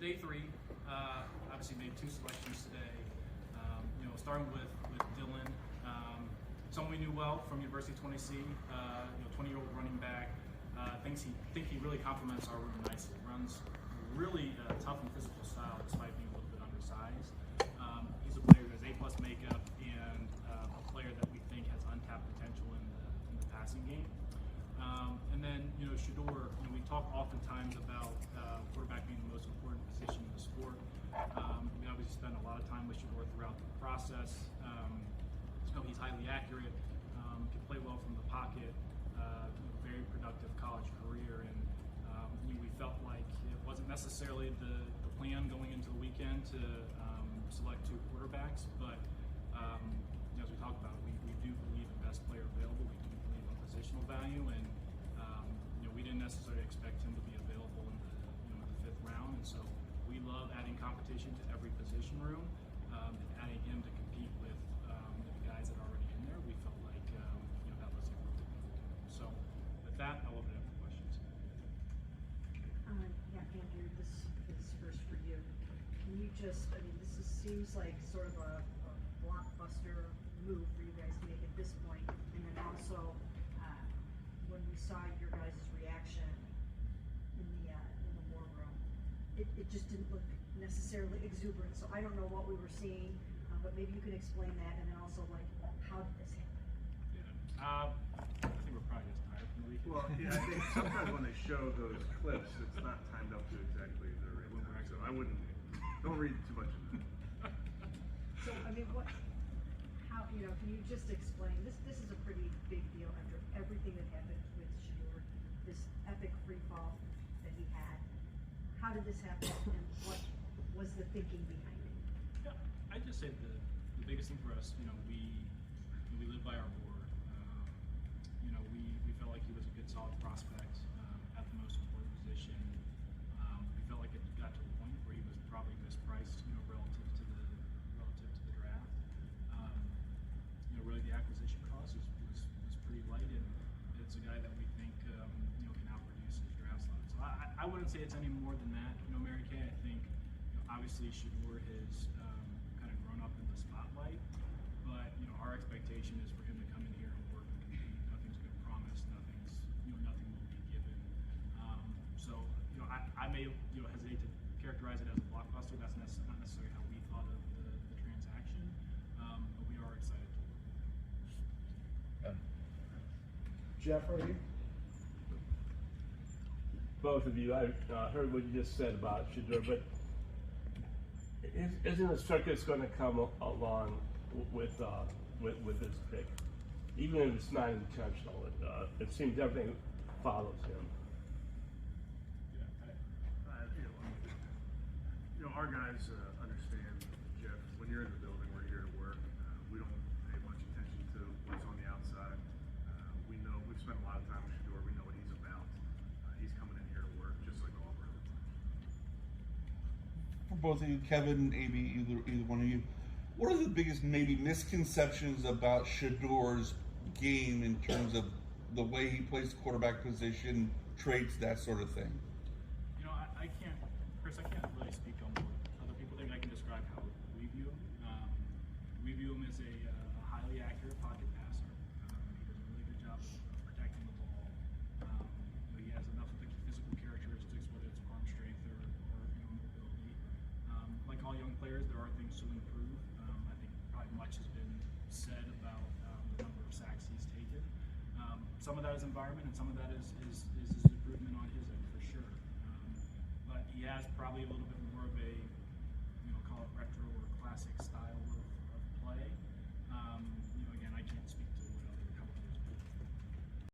day 3, obviously made 2 selections today. Starting with Dylan, someone we knew well from University of Tennessee, 20-year-old running back. Think he really complements our room nicely. Runs really tough and physical style despite being a little bit undersized. He's a player who has A+ makeup and a player that we think has untapped potential in the passing game. And then, Shedeur, we talk oftentimes about quarterback being the most important position in the sport. We obviously spend a lot of time with Shedeur throughout the process. He's highly accurate, can play well from the pocket, very productive college career, and we felt like it wasn't necessarily the plan going into the weekend to select 2 quarterbacks, but as we talked about, we do believe in best player available. We do believe in positional value, and we didn't necessarily expect him to be available in the 5th round, and so we love adding competition to every position room, and adding him to compete with the guys that are already in there. We felt like that was a good thing. So with that, I'll open it up for questions. Yeah, Andrew, this is first for you. Can you seems like sort of a blockbuster move for you guys to make at this point, and then also when we saw your guys' reaction in the war room, it just didn't look necessarily exuberant. So I don't know what we were seeing, but maybe you can explain that, and then also how did this happen? Yeah, I think we're probably just tired from the weekend. Well, yeah, I think sometimes when they show those clips, it's not timed up to exactly the right time. So I don't read too much into that. So can you just explain, this is a pretty big deal after everything that happened with Shedeur, this epic free fall that he had. How did this happen, and what was the thinking behind it? Yeah, I'd just say the biggest thing for us, we live by our board. We felt like he was a good, solid prospect at the most important position. We felt like it got to a point where he was probably mispriced, relative to the draft. Really the acquisition cost was pretty light, and it's a guy that we think can outproduce his draft slot. So I wouldn't say it's any more than that. Mary Kay, I think obviously Shedeur has kind of grown up in the spotlight, but our expectation is for him to come in here and work and compete. Nothing's been promised. Nothing will be given. So I may hesitate to characterize it as a blockbuster. That's not necessarily how we thought of the transaction, but we are excited to work with him. Jeff, are you? Both of you, I heard what you just said about Shedeur, but isn't the circus going to come along with this pick? Even if it's not intentional, it seems everything follows him. Our guys understand, Jeff, when you're in the building, we're here to work. We don't pay much attention to what's on the outside. We know, we've spent a lot of time with Shedeur. We know what he's about. He's coming in here to work just like all of our other players. For both of you, Kevin, AB, either one of you, what are the biggest maybe misconceptions about Shedeur's game in terms of the way he plays the quarterback position, traits, that sort of thing? Chris, I can't really speak on what other people think. I can describe how we view him. We view him as a highly accurate pocket passer. He does a really good job of protecting the ball. He has enough of the physical characteristics, whether it's arm strength or mobility. Like all young players, there are things to improve. I think probably much has been said about the number of sacks he's taken. Some of that is environment, and some of that is his